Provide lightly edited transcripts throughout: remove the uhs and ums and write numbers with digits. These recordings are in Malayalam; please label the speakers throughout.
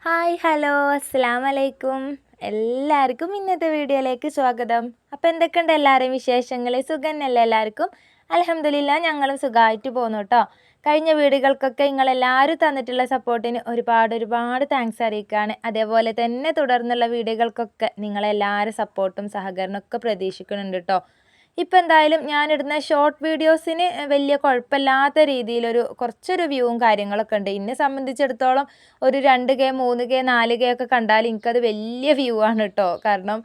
Speaker 1: ഹായ് ഹലോ അസ്സലാമലൈക്കും. എല്ലാവർക്കും ഇന്നത്തെ വീഡിയോയിലേക്ക് സ്വാഗതം. അപ്പോൾ എന്തൊക്കെയുണ്ട് എല്ലാവരെയും വിശേഷങ്ങൾ? സുഖന്നല്ലേ എല്ലാവർക്കും? അൽഹംദുലില്ലാ ഞങ്ങളും സുഖമായിട്ട് പോകുന്നു കേട്ടോ. കഴിഞ്ഞ വീഡിയോകൾക്കൊക്കെ നിങ്ങളെല്ലാവരും തന്നിട്ടുള്ള സപ്പോർട്ടിന് ഒരുപാട് താങ്ക്സ് അറിയിക്കുകയാണ്. അതേപോലെ തന്നെ തുടർന്നുള്ള വീഡിയോകൾക്കൊക്കെ നിങ്ങളെല്ലാവരും സപ്പോർട്ടും സഹകരണമൊക്കെ പ്രതീക്ഷിക്കുന്നുണ്ട് കേട്ടോ. ഇപ്പം എന്തായാലും ഞാനിടുന്ന ഷോർട്ട് വീഡിയോസിന് വലിയ കുഴപ്പമില്ലാത്ത രീതിയിലൊരു കുറച്ചൊരു വ്യൂവും കാര്യങ്ങളൊക്കെ ഉണ്ട്. എന്നെ സംബന്ധിച്ചിടത്തോളം ഒരു 2K 3K 4K ഒക്കെ കണ്ടാൽ എനിക്കത് വലിയ വ്യൂ ആണ് കേട്ടോ. കാരണം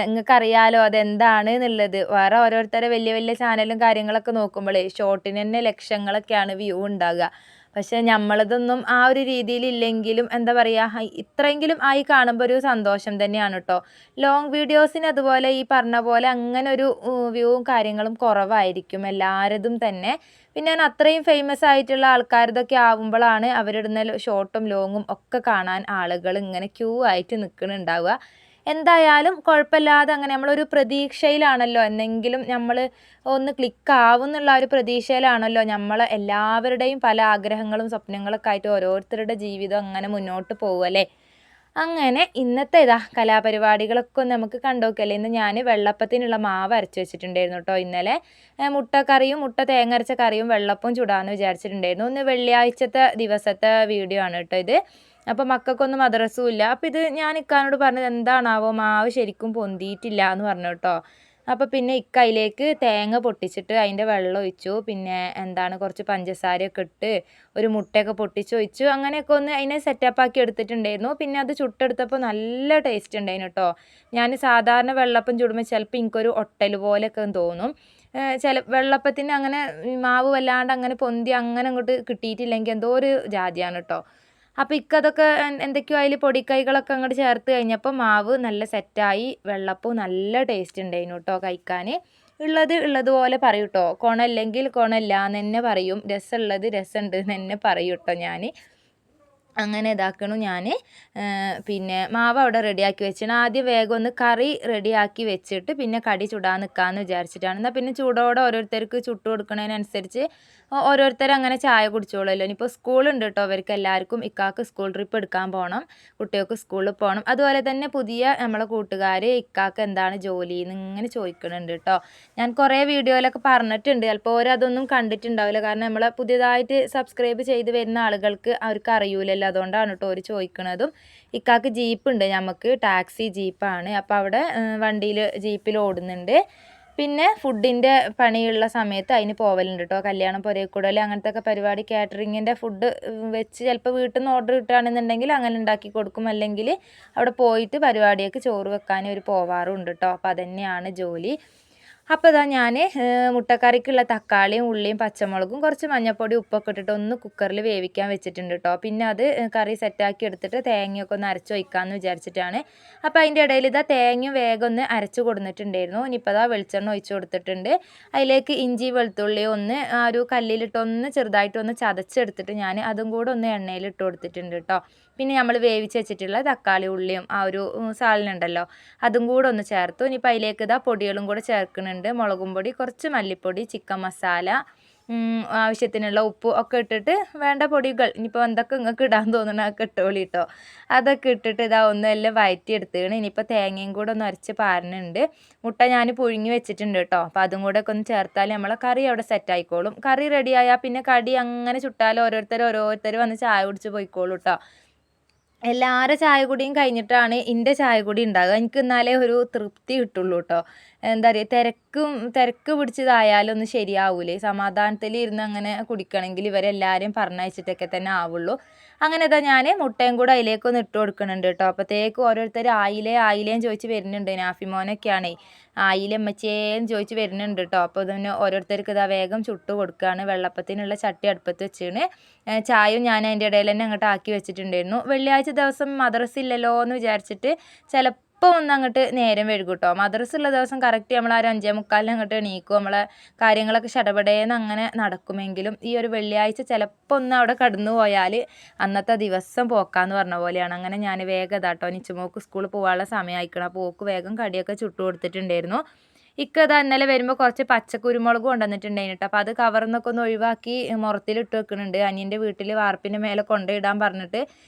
Speaker 1: നിങ്ങൾക്കറിയാലോ അതെന്താണ് എന്നുള്ളത്. വേറെ ഓരോരുത്തരെ വലിയ വലിയ ചാനലും കാര്യങ്ങളൊക്കെ നോക്കുമ്പോഴേ ഷോർട്ടിന് തന്നെ ലക്ഷങ്ങളൊക്കെയാണ് വ്യൂ ഉണ്ടാകുക. പക്ഷെ നമ്മളതൊന്നും ആ ഒരു രീതിയിലില്ലെങ്കിലും എന്താ പറയുക, ഇത്രയെങ്കിലും ആയി കാണുമ്പോൾ ഒരു സന്തോഷം തന്നെയാണ് കേട്ടോ. ലോങ് വീഡിയോസിന് അതുപോലെ ഈ പറഞ്ഞ പോലെ അങ്ങനെ ഒരു വ്യൂവും കാര്യങ്ങളും കുറവായിരിക്കും എല്ലാവരതും തന്നെ. പിന്നെ ഞാൻ അത്രയും ഫേമസ് ആയിട്ടുള്ള ആൾക്കാരതൊക്കെ ആവുമ്പോഴാണ് അവരിടുന്ന ഷോർട്ടും ലോങ്ങും ഒക്കെ കാണാൻ ആളുകൾ ഇങ്ങനെ ക്യൂ ആയിട്ട് നിൽക്കുന്നുണ്ടാവുക. എന്തായാലും കുഴപ്പമില്ലാതെ അങ്ങനെ നമ്മളൊരു പ്രതീക്ഷയിലാണല്ലോ, എന്നെങ്കിലും നമ്മൾ ഒന്ന് ക്ലിക്കാവും എന്നുള്ള ഒരു പ്രതീക്ഷയിലാണല്ലോ നമ്മൾ എല്ലാവരുടെയും പല ആഗ്രഹങ്ങളും സ്വപ്നങ്ങളൊക്കെ ആയിട്ട് ഓരോരുത്തരുടെ ജീവിതം അങ്ങനെ മുന്നോട്ട് പോകുമല്ലേ. അങ്ങനെ ഇന്നത്തെ കലാപരിപാടികളൊക്കെ ഒന്ന് നമുക്ക് കണ്ടുനോക്കല്ലേ. ഇന്ന് ഞാൻ വെള്ളപ്പത്തിനുള്ള മാവ് അരച്ച് വെച്ചിട്ടുണ്ടായിരുന്നു കേട്ടോ. ഇന്നലെ മുട്ടക്കറിയും മുട്ട തേങ്ങ അരച്ച കറിയും വെള്ളപ്പവും ചുടാമെന്ന് വിചാരിച്ചിട്ടുണ്ടായിരുന്നു. ഇന്ന് വെള്ളിയാഴ്ചത്തെ ദിവസത്തെ വീഡിയോ ആണ് കേട്ടോ ഇത്. അപ്പോൾ മക്കൾക്കൊന്നും മദ്രസും ഇല്ല. അപ്പോൾ ഇത് ഞാൻ ഇക്കാനോട് പറഞ്ഞത് എന്താണാവോ മാവ് ശരിക്കും പൊന്തിയിട്ടില്ല എന്ന് പറഞ്ഞു കേട്ടോ. അപ്പോൾ പിന്നെ ഇക്ക അതിലേക്ക് തേങ്ങ പൊട്ടിച്ചിട്ട് അതിൻ്റെ വെള്ളം ഒഴിച്ചു. പിന്നെ കുറച്ച് പഞ്ചസാരയൊക്കെ ഇട്ട് ഒരു മുട്ടയൊക്കെ പൊട്ടിച്ചൊഴിച്ചു. അങ്ങനെയൊക്കെ ഒന്ന് അതിനെ സെറ്റപ്പാക്കി എടുത്തിട്ടുണ്ടായിരുന്നു. പിന്നെ അത് ചുട്ടെടുത്തപ്പോൾ നല്ല ടേസ്റ്റ് ഉണ്ടായിരുന്നു കേട്ടോ. ഞാൻ സാധാരണ വെള്ളപ്പം ചുടുമ്പോൾ ചിലപ്പോൾ എനിക്കൊരു ഒട്ടൽ പോലെയൊക്കെ തോന്നും. വെള്ളപ്പത്തിന് അങ്ങനെ മാവ് വല്ലാണ്ട് അങ്ങനെ പൊന്തി അങ്ങനെ അങ്ങോട്ട് കിട്ടിയിട്ടില്ലെങ്കിൽ എന്തോ ഒരു ജാതിയാണ് കേട്ടോ. അപ്പോൾ ഇക്കതൊക്കെ എന്തൊക്കെയോ അതിൽ പൊടിക്കൈകളൊക്കെ അങ്ങോട്ട് ചേർത്ത് കഴിഞ്ഞപ്പോൾ മാവ് നല്ല സെറ്റായി. വെള്ളപ്പവും നല്ല ടേസ്റ്റ് ഉണ്ടായിരുന്നു കേട്ടോ കഴിക്കാൻ. ഉള്ളതുപോലെ പറയും കേട്ടോ. കൊണല്ലെങ്കിൽ കൊണല്ല എന്ന് തന്നെ പറയും. രസമുള്ളത് രസമുണ്ട് എന്ന് തന്നെ പറയും കേട്ടോ ഞാൻ. അങ്ങനെ ഇതാക്കണു ഞാൻ. പിന്നെ മാവ് അവിടെ റെഡിയാക്കി വെച്ചിട്ട് ആദ്യം വേഗം ഒന്ന് കറി റെഡിയാക്കി വെച്ചിട്ട് പിന്നെ കടി ചുടാൻ നിൽക്കാമെന്ന് വിചാരിച്ചിട്ടാണ്. എന്നാൽ പിന്നെ ചൂടോടെ ഓരോരുത്തർക്ക് ചുട്ട് കൊടുക്കുന്നതിനനുസരിച്ച് ഓരോരുത്തർ അങ്ങനെ ചായ കുടിച്ചോളുമല്ലോ. ഇനിയിപ്പോൾ സ്കൂളുണ്ട് കേട്ടോ അവർക്ക് എല്ലാവർക്കും. ഇക്കാക്ക് സ്കൂൾ ട്രിപ്പ് എടുക്കാൻ പോകണം, കുട്ടികൾക്ക് സ്കൂളിൽ പോകണം. അതുപോലെ തന്നെ പുതിയ നമ്മളെ കൂട്ടുകാർ ഇക്കാക്ക് എന്താണ് ജോലി എന്ന് ഇങ്ങനെ ചോദിക്കുന്നുണ്ട് കേട്ടോ. ഞാൻ കുറേ വീഡിയോയിലൊക്കെ പറഞ്ഞിട്ടുണ്ട്, ചിലപ്പോൾ ഓരതൊന്നും കണ്ടിട്ടുണ്ടാവില്ല. കാരണം നമ്മളെ പുതിയതായിട്ട് സബ്സ്ക്രൈബ് ചെയ്ത് വരുന്ന ആളുകൾക്ക് അവർക്ക് അറിയൂലല്ലോ. അതുകൊണ്ടാണ് കേട്ടോ അവർ ചോദിക്കുന്നതും. ഇക്കാക്ക് ജീപ്പുണ്ട്, നമുക്ക് ടാക്സി ജീപ്പാണ്. അപ്പോൾ അവിടെ ജീപ്പിൽ ഓടുന്നുണ്ട്. പിന്നെ ഫുഡിൻ്റെ പണിയുള്ള സമയത്ത് അതിന് പോവലുണ്ട് കേട്ടോ. കല്യാണം പൊരേക്കൂടൽ അങ്ങനത്തെ ഒക്കെ പരിപാടി കാറ്ററിങ്ങിൻ്റെ ഫുഡ് വെച്ച് ചിലപ്പോൾ വീട്ടിൽ നിന്ന് ഓർഡർ കിട്ടുകയാണെന്നുണ്ടെങ്കിൽ അങ്ങനെ ഉണ്ടാക്കി കൊടുക്കും. അല്ലെങ്കിൽ അവിടെ പോയിട്ട് പരിപാടിയൊക്കെ ചോറ് വെക്കാൻ ഒരു പോവാറുണ്ട് കേട്ടോ. അപ്പോൾ അതുതന്നെയാണ് ജോലി. അപ്പോൾ ഇതാ ഞാൻ മുട്ടക്കറിക്കുള്ള തക്കാളിയും ഉള്ളിയും പച്ചമുളകും കുറച്ച് മഞ്ഞൾപ്പൊടി ഉപ്പൊക്കെ ഇട്ടിട്ട് ഒന്ന് കുക്കറിൽ വേവിക്കാൻ വെച്ചിട്ടുണ്ട് കേട്ടോ. പിന്നെ അത് കറി സെറ്റാക്കി എടുത്തിട്ട് തേങ്ങയൊക്കെ ഒന്ന് അരച്ച് വയ്ക്കാമെന്ന് വിചാരിച്ചിട്ടാണ്. അപ്പോൾ അതിൻ്റെ ഇടയിൽ തേങ്ങയും വേഗം ഒന്ന് അരച്ച് കൊടുത്തിട്ടുണ്ടായിരുന്നു. ഇനിയിപ്പോൾ വെളിച്ചെണ്ണ ഒഴിച്ച് കൊടുത്തിട്ടുണ്ട്. അതിലേക്ക് ഇഞ്ചി വെളുത്തുള്ളി ഒന്ന് ആ ഒരു കല്ലിലിട്ടൊന്ന് ചെറുതായിട്ടൊന്ന് ചതച്ചെടുത്തിട്ട് ഞാൻ അതും കൂടെ ഒന്ന് എണ്ണയിൽ ഇട്ട് കൊടുത്തിട്ടുണ്ട് കേട്ടോ. പിന്നെ നമ്മൾ വേവിച്ച് വെച്ചിട്ടുള്ള തക്കാളി ഉള്ളിയും ആ ഒരു സാലനുണ്ടല്ലോ അതും കൂടെ ഒന്ന് ചേർത്തു. ഇനിയിപ്പോൾ അതിലേക്ക് പൊടികളും കൂടെ ചേർക്കുന്നുണ്ട്. മുളകും പൊടി, കുറച്ച് മല്ലിപ്പൊടി, ചിക്കൻ മസാല, ആവശ്യത്തിനുള്ള ഉപ്പ് ഒക്കെ ഇട്ടിട്ട് വേണ്ട പൊടികൾ ഇനിയിപ്പോൾ എന്തൊക്കെ നിങ്ങൾക്ക് ഇടാൻ തോന്നണം അതൊക്കെ ഇട്ടോളി കേട്ടോ. അതൊക്കെ ഇട്ടിട്ട് ഒന്നെല്ലാം വഴറ്റി എടുത്തുകയാണ്. ഇനിയിപ്പോൾ തേങ്ങയും കൂടെ ഒന്ന് അരച്ച് പാരുന്നുണ്ട്. മുട്ട ഞാൻ പുഴുങ്ങി വെച്ചിട്ടുണ്ട് കേട്ടോ. അപ്പോൾ അതും കൂടെ ഒക്കെ ഒന്ന് ചേർത്താൽ നമ്മളെ കറി അവിടെ സെറ്റ് ആയിക്കോളും. കറി റെഡിയായാൽ പിന്നെ കടി അങ്ങനെ ചുട്ടാൽ ഓരോരുത്തർ വന്ന് ചായ കുടിച്ച് പോയിക്കോളൂ കേട്ടോ. എല്ലാവരുടെ ചായ കുടിയും കഴിഞ്ഞിട്ടാണ് എൻ്റെ ചായ കുടി ഉണ്ടാകുക. എനിക്ക് എന്നാലേ ഒരു തൃപ്തി കിട്ടുള്ളൂ കേട്ടോ. എന്താ പറയുക, തിരക്ക് പിടിച്ചതായാലൊന്നും ശരിയാവൂലേ. സമാധാനത്തിൽ ഇരുന്ന് അങ്ങനെ കുടിക്കണമെങ്കിൽ ഇവരെല്ലാവരും പറഞ്ഞയച്ചിട്ടൊക്കെ തന്നെ ആവുള്ളൂ. അങ്ങനെ ഞാൻ മുട്ടയും കൂടെ അതിലേക്കൊന്ന് ഇട്ട് കൊടുക്കുന്നുണ്ട് കേട്ടോ. അപ്പോഴത്തേക്ക് ഓരോരുത്തർ ആയിലേന്ന് ചോദിച്ച് വരുന്നുണ്ട്. നാഫിമോനൊക്കെയാണേ ആയിലമ്മച്ചേന്ന് ചോദിച്ച് വരുന്നുണ്ട് കേട്ടോ. അപ്പോൾ ഇതിന് ഓരോരുത്തർക്ക് വേഗം ചുട്ട് കൊടുക്കുകയാണ്. വെള്ളപ്പത്തിനുള്ള ചട്ടി അടുപ്പത്ത് വെച്ചാണ്. ചായയും ഞാൻ അതിൻ്റെ ഇടയിൽ തന്നെ അങ്ങോട്ട് ആക്കി വെച്ചിട്ടുണ്ടായിരുന്നു. വെള്ളിയാഴ്ച ദിവസം മദ്രസ ഇല്ലല്ലോ എന്ന് വിചാരിച്ചിട്ട് ചിലപ്പോൾ ഒന്ന് അങ്ങോട്ട് നേരം വൈകും കേട്ടോ. മദ്രസ ഉള്ള ദിവസം കറക്റ്റ് നമ്മൾ ആ ഒരു 5:45 അങ്ങോട്ട് എണീക്കും. നമ്മളെ കാര്യങ്ങളൊക്കെ ശടപടേന്ന് അങ്ങനെ നടക്കുമെങ്കിലും ഈ ഒരു വെള്ളിയാഴ്ച ചിലപ്പോൾ ഒന്ന് അവിടെ കടന്നു പോയാൽ അന്നത്തെ ദിവസം പോക്കാന്ന് പറഞ്ഞ പോലെയാണ്. അങ്ങനെ ഞാൻ വേഗം നിച്ചുമോക്ക് സ്കൂളിൽ പോകാനുള്ള സമയം അയക്കണം. അപ്പോൾ ഓക്ക് വേഗം കടിയൊക്കെ ചുട്ടു കൊടുത്തിട്ടുണ്ടായിരുന്നു. ഇക്കതാ ഇന്നലെ വരുമ്പോൾ കുറച്ച് പച്ചക്കുരുമുളക് കൊണ്ടുവന്നിട്ടുണ്ടായിരുന്നു കേട്ടോ. അപ്പോൾ അത് കവറിൽ നിന്നൊക്കെ ഒന്ന് ഒഴിവാക്കി മുറത്തിലിട്ട് വെക്കുന്നുണ്ട്. അനിയൻ്റെ വീട്ടിൽ വാർപ്പിൻ്റെ മേലെ കൊണ്ടുപോയിടാൻ പറഞ്ഞിട്ട്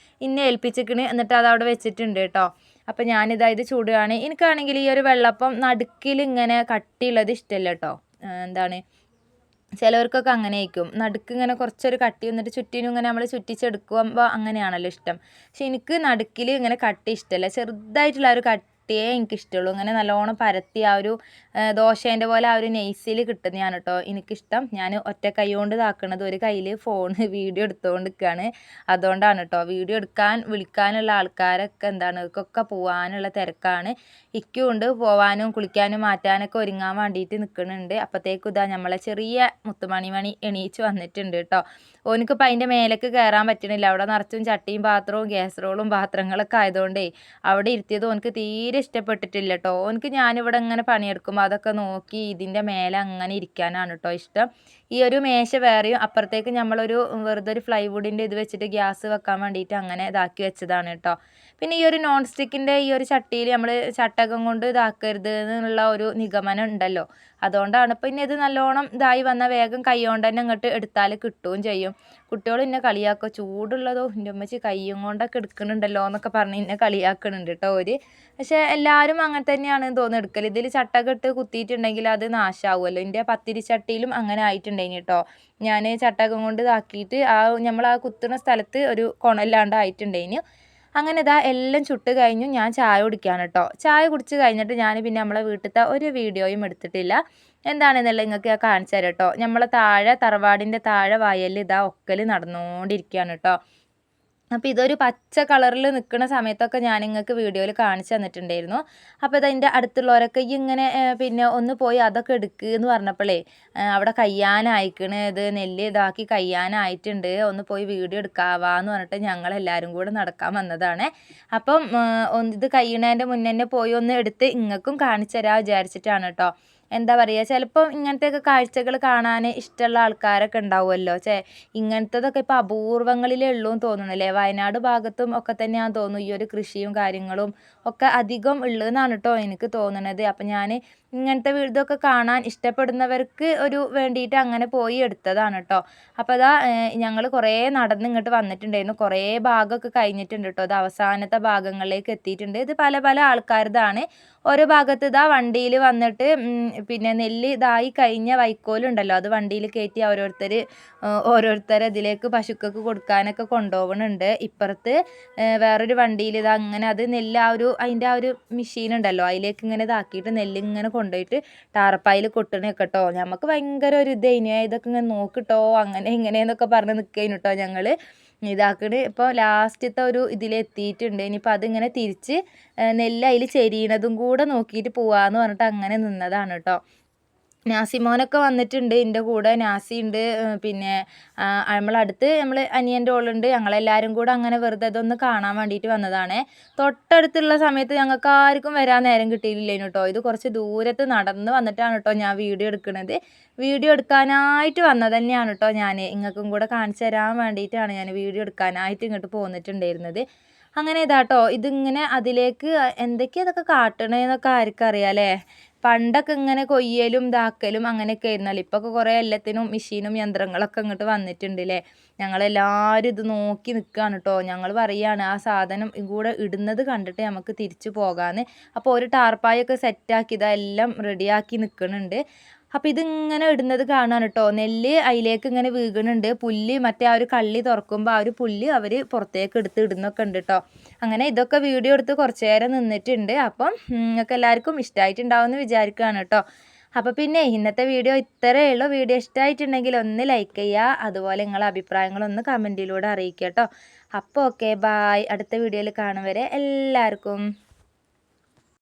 Speaker 1: ഇന്നെ ഏൽപ്പിച്ചിക്കണ്. എന്നിട്ട് അത് അവിടെ വെച്ചിട്ടുണ്ട് കേട്ടോ. അപ്പോൾ ഞാനിതായത് ചൂടുകയാണ്. എനിക്കാണെങ്കിൽ ഈ ഒരു വെള്ളപ്പം നടുക്കിൽ ഇങ്ങനെ കട്ടിയുള്ളത് ഇഷ്ടമല്ല കേട്ടോ. എന്താണ് ചിലവർക്കൊക്കെ അങ്ങനെ ആയിരിക്കും, നടുക്ക് ഇങ്ങനെ കുറച്ചൊരു കട്ടി വന്നിട്ട് ചുറ്റിനും ഇങ്ങനെ നമ്മൾ ചുറ്റിച്ചെടുക്കുമ്പോൾ അങ്ങനെയാണല്ലോ ഇഷ്ടം. പക്ഷെ എനിക്ക് നടുക്കിൽ ഇങ്ങനെ കട്ടി ഇഷ്ടമല്ല, ചെറുതായിട്ടുള്ള ഒരു കട്ടിയേ എനിക്കിഷ്ടമുള്ളൂ. ഇങ്ങനെ നല്ലോണം പരത്തി ആ ഒരു ദോശേൻ്റെ പോലെ ആ ഒരു നെയ്സിൽ കിട്ടുന്നതാണ് കേട്ടോ എനിക്കിഷ്ടം. ഞാൻ ഒറ്റ കൈ കൊണ്ട് ഇതാക്കണത്, ഒരു കയ്യിൽ ഫോണ് വീഡിയോ എടുത്തുകൊണ്ട് നിൽക്കുകയാണ്. അതുകൊണ്ടാണ് കേട്ടോ. വീഡിയോ എടുക്കാൻ വിളിക്കാനുള്ള ആൾക്കാരൊക്കെ എന്താണ് ഇവർക്കൊക്കെ പോകാനുള്ള തിരക്കാണ്. ഇക്കും ഉണ്ട് പോവാനും കുളിക്കാനും മാറ്റാനൊക്കെ ഒരുങ്ങാൻ വേണ്ടിയിട്ട് നിൽക്കുന്നുണ്ട്. അപ്പോഴത്തേക്കും ഇതാ നമ്മളെ ചെറിയ മുത്തുമണി എണീച്ച് വന്നിട്ടുണ്ട് കേട്ടോ. ഓനിക്കിപ്പോൾ അതിൻ്റെ മേലേക്ക് കയറാൻ പറ്റണില്ല. അവിടെ നിറച്ചും ചട്ടിയും പാത്രവും കാസറോളും പാത്രങ്ങളൊക്കെ ആയതുകൊണ്ടേ അവിടെ ഇരുത്തിയത് ഓനക്ക് തീരെ ഇഷ്ടപ്പെട്ടിട്ടില്ല കേട്ടോ. ഓനക്ക് ഞാനിവിടെ ഇങ്ങനെ പണിയെടുക്കുമ്പോൾ അതൊക്കെ നോക്കി ഇതിൻ്റെ മേലെ അങ്ങനെ ഇരിക്കാനാണ് കേട്ടോ ഇഷ്ടം. ഈ ഒരു മേശ വേറെയും അപ്പുറത്തേക്ക് നമ്മളൊരു വെറുതെ ഒരു ഫ്ലൈവുഡിൻ്റെ ഇത് വെച്ചിട്ട് ഗ്യാസ് വെക്കാൻ വേണ്ടിയിട്ട് അങ്ങനെ ഇതാക്കി വെച്ചതാണ് കേട്ടോ. പിന്നെ ഈ ഒരു നോൺ സ്റ്റിക്കിൻ്റെ ഈ ഒരു ചട്ടിയിൽ നമ്മൾ ചട്ടകം കൊണ്ട് ഇതാക്കരുത് എന്നുള്ള ഒരു നിഗമനം ഉണ്ടല്ലോ. അതുകൊണ്ടാണ് പിന്നെ ഇത് നല്ലോണം ഇതായി വന്നാൽ വേഗം കൈ കൊണ്ട് തന്നെ ഇങ്ങോട്ട് എടുത്താൽ കിട്ടുകയും ചെയ്യും. കുട്ടികൾ എന്നെ കളിയാക്കുക, ചൂടുള്ളതോ എൻ്റെ ഉമ്മച്ചി കയ്യും കൊണ്ടൊക്കെ എടുക്കുന്നുണ്ടല്ലോ എന്നൊക്കെ പറഞ്ഞ് എന്നെ കളിയാക്കുന്നുണ്ട് കേട്ടോ ഒരു. പക്ഷേ എല്ലാവരും അങ്ങനെ തന്നെയാണ് തോന്നുന്നു എടുക്കൽ. ഇതിൽ ചട്ടകം ഇട്ട് കുത്തിയിട്ടുണ്ടെങ്കിൽ അത് നാശമാവുമല്ലോ. എൻ്റെ പത്തിരി ചട്ടിയിലും അങ്ങനെ ആയിട്ടുണ്ടായിന് കേട്ടോ. ഞാൻ ചട്ടകം കൊണ്ട് ഇതാക്കിയിട്ട് നമ്മൾ ആ കുത്തുന്ന സ്ഥലത്ത് ഒരു കുണല്ലാണ്ട് ആയിട്ടുണ്ടായിന്. അങ്ങനെ ഇതാ എല്ലാം ചുട്ട് കഴിഞ്ഞു. ഞാൻ ചായ കുടിക്കുകയാണ് കേട്ടോ. ചായ കുടിച്ച് കഴിഞ്ഞിട്ട് ഞാൻ പിന്നെ നമ്മളെ വീട്ടിലത്തെ ഒരു വീഡിയോയും എടുത്തിട്ടില്ല. എന്താണെന്നുള്ളത് നിങ്ങൾക്ക് ഞാൻ കാണിച്ചു തരാം കേട്ടോ. നമ്മളെ താഴെ തറവാടിൻ്റെ താഴെ വയലിൽ ഇതാ ഒക്കൽ നടന്നുകൊണ്ടിരിക്കുകയാണ് കേട്ടോ. അപ്പോൾ ഇതൊരു പച്ച കളറിൽ നിൽക്കുന്ന സമയത്തൊക്കെ ഞാൻ നിങ്ങൾക്ക് വീഡിയോയിൽ കാണിച്ചു തന്നിട്ടുണ്ടായിരുന്നു. അപ്പോൾ ഇതിൻ്റെ അടുത്തുള്ളവരൊക്കെ ഇങ്ങനെ പിന്നെ ഒന്ന് പോയി അതൊക്കെ എടുക്കുക എന്ന് പറഞ്ഞപ്പോഴേ അവിടെ കയ്യാനായിക്കണ്, ഇത് നെല്ല് ഇതാക്കി കയ്യാനായിട്ടുണ്ട്, ഒന്ന് പോയി വീഡിയോ എടുക്കാവാന്ന് പറഞ്ഞിട്ട് ഞങ്ങളെല്ലാവരും കൂടെ നടക്കാൻ വന്നതാണ്. അപ്പം ഇത് കയ്യണേൻ്റെ മുന്നേ തന്നെ പോയി ഒന്ന് എടുത്ത് ഇങ്ങൾക്കും കാണിച്ചു തരാൻ വിചാരിച്ചിട്ടാണ് കേട്ടോ. എന്താ പറയുക, ചിലപ്പോൾ ഇങ്ങനത്തെയൊക്കെ കാഴ്ചകൾ കാണാൻ ഇഷ്ടമുള്ള ആൾക്കാരൊക്കെ ഉണ്ടാവുമല്ലോ. ഇങ്ങനത്തതൊക്കെ ഇപ്പോൾ അപൂർവങ്ങളിലേ ഉള്ളൂ എന്ന് തോന്നണല്ലേ. വയനാട് ഭാഗത്തും ഒക്കെ തന്നെയാണെന്ന് തോന്നുന്നു ഈ ഒരു കൃഷിയും കാര്യങ്ങളും ഒക്കെ അധികം ഉള്ളതെന്നാണ് കേട്ടോ എനിക്ക് തോന്നുന്നത്. അപ്പം ഞാൻ ഇങ്ങനത്തെ ഇതൊക്കെ കാണാൻ ഇഷ്ടപ്പെടുന്നവർക്ക് ഒരു വേണ്ടിയിട്ട് അങ്ങനെ പോയി എടുത്തതാണ് കേട്ടോ. അപ്പോൾ അതാ ഞങ്ങൾ കുറേ നടന്ന് ഇങ്ങോട്ട് വന്നിട്ടുണ്ടായിരുന്നു. കുറേ ഭാഗമൊക്കെ കഴിഞ്ഞിട്ടുണ്ട് കേട്ടോ. അത് അവസാനത്തെ ഭാഗങ്ങളിലേക്ക് എത്തിയിട്ടുണ്ട്. ഇത് പല പല ആൾക്കാരതാണ്. ഓരോ ഭാഗത്ത് ഇതാ വണ്ടിയിൽ വന്നിട്ട് പിന്നെ നെല്ല് ഇതായി കഴിഞ്ഞ വൈക്കോലുണ്ടല്ലോ അത് വണ്ടിയിൽ കയറ്റി ഓരോരുത്തർ ഇതിലേക്ക് പശുക്കൾക്ക് കൊടുക്കാനൊക്കെ കൊണ്ടുപോകുന്നുണ്ട്. ഇപ്പുറത്ത് വേറൊരു വണ്ടിയിൽ ഇത് അങ്ങനെ അത് നെല്ല് അതിൻ്റെ ആ ഒരു മെഷീൻ ഉണ്ടല്ലോ അതിലേക്ക് ഇങ്ങനെ ഇതാക്കിയിട്ട് നെല്ല് ഇങ്ങനെ കൊണ്ടുപോയിട്ട് ടാർപ്പായിൽ കൊട്ടണൊക്കെ കേട്ടോ. നമുക്ക് ഭയങ്കര ഒരു ഇതേനു, ഇതൊക്കെ ഇങ്ങനെ നോക്കിട്ടോ അങ്ങനെ ഇങ്ങനെയെന്നൊക്കെ പറഞ്ഞ് നിൽക്കേനു കേട്ടോ ഞങ്ങൾ ഇതാക്കണ്. ഇപ്പോൾ ലാസ്റ്റത്തെ ഒരു ഇതിലെത്തിയിട്ടുണ്ട്. ഇനിയിപ്പോൾ അതിങ്ങനെ തിരിച്ച് നെല്ല് അതിൽ ചെരിയണതും കൂടെ നോക്കിയിട്ട് പോവാന്ന് പറഞ്ഞിട്ട് അങ്ങനെ നിന്നതാണ് കേട്ടോ. നാസിമോനൊക്കെ വന്നിട്ടുണ്ട് എൻ്റെ കൂടെ. നാസി ഉണ്ട്, പിന്നെ നമ്മളടുത്ത് നമ്മൾ അനിയൻ്റെ ഓളുണ്ട്. ഞങ്ങളെല്ലാവരും കൂടെ അങ്ങനെ വെറുതെ ഇതൊന്ന് കാണാൻ വേണ്ടിയിട്ട് വന്നതാണ്. തൊട്ടടുത്തുള്ള സമയത്ത് ഞങ്ങൾക്ക് ആർക്കും വരാൻ നേരം കിട്ടിയില്ലേനു കേട്ടോ. ഇത് കുറച്ച് ദൂരത്ത് നടന്ന് വന്നിട്ടാണ് കേട്ടോ ഞാൻ വീഡിയോ എടുക്കുന്നത്. വീഡിയോ എടുക്കാനായിട്ട് വന്നത് തന്നെയാണ് കേട്ടോ ഞാൻ. നിങ്ങൾക്കും കൂടെ കാണിച്ചു തരാൻ വേണ്ടിയിട്ടാണ് ഞാൻ വീഡിയോ എടുക്കാനായിട്ട് ഇങ്ങോട്ട് പോന്നിട്ടുണ്ടായിരുന്നത്. അങ്ങനെ ഇതാട്ടോ ഇതിങ്ങനെ അതിലേക്ക് എന്തൊക്കെയാണ് അതൊക്കെ കാട്ടണേന്നൊക്കെ ആർക്കും അറിയാം അല്ലേ. പണ്ടൊക്കെ ഇങ്ങനെ കൊയ്യലും ഇതാക്കലും അങ്ങനെയൊക്കെ ആയിരുന്നല്ലോ. ഇപ്പൊക്കെ കുറേ എല്ലാത്തിനും മെഷീനും യന്ത്രങ്ങളൊക്കെ ഇങ്ങോട്ട് വന്നിട്ടുണ്ട് അല്ലേ. ഞങ്ങളെല്ലാവരും ഇത് നോക്കി നിൽക്കുകയാണ് കേട്ടോ. ഞങ്ങൾ പറയുകയാണ് ആ സാധനം കൂടെ ഇടുന്നത് കണ്ടിട്ട് നമുക്ക് തിരിച്ചു പോകാമെന്ന്. അപ്പോൾ ഒരു ടാർപ്പായൊക്കെ സെറ്റാക്കി ഇതെല്ലാം റെഡിയാക്കി നിൽക്കുന്നുണ്ട്. അപ്പോൾ ഇതിങ്ങനെ ഇടുന്നത് കാണാൻ കേട്ടോ. നെല്ല് അതിലേക്ക് ഇങ്ങനെ വീകണുണ്ട്. പുല്ല് മറ്റേ ആ ഒരു കള്ളി തുറക്കുമ്പോൾ ആ ഒരു പുല്ല് അവർ പുറത്തേക്ക് എടുത്ത് ഇടുന്നൊക്കെ ഉണ്ട് കേട്ടോ. അങ്ങനെ ഇതൊക്കെ വീഡിയോ എടുത്ത് കുറച്ച് നേരം നിന്നിട്ടുണ്ട്. അപ്പം നിങ്ങൾക്ക് എല്ലാവർക്കും ഇഷ്ടമായിട്ടുണ്ടാവുമെന്ന് വിചാരിക്കുകയാണ് കേട്ടോ. അപ്പോൾ പിന്നെ ഇന്നത്തെ വീഡിയോ ഇത്രയേ ഉള്ളൂ. വീഡിയോ ഇഷ്ടമായിട്ടുണ്ടെങ്കിൽ ഒന്ന് ലൈക്ക് ചെയ്യുക, അതുപോലെ നിങ്ങളുടെ അഭിപ്രായങ്ങളൊന്ന് കമൻറ്റിലൂടെ അറിയിക്കുക കേട്ടോ. അപ്പോൾ ഓക്കെ, ബായ്. അടുത്ത വീഡിയോയിൽ കാണും വരെ എല്ലാവർക്കും.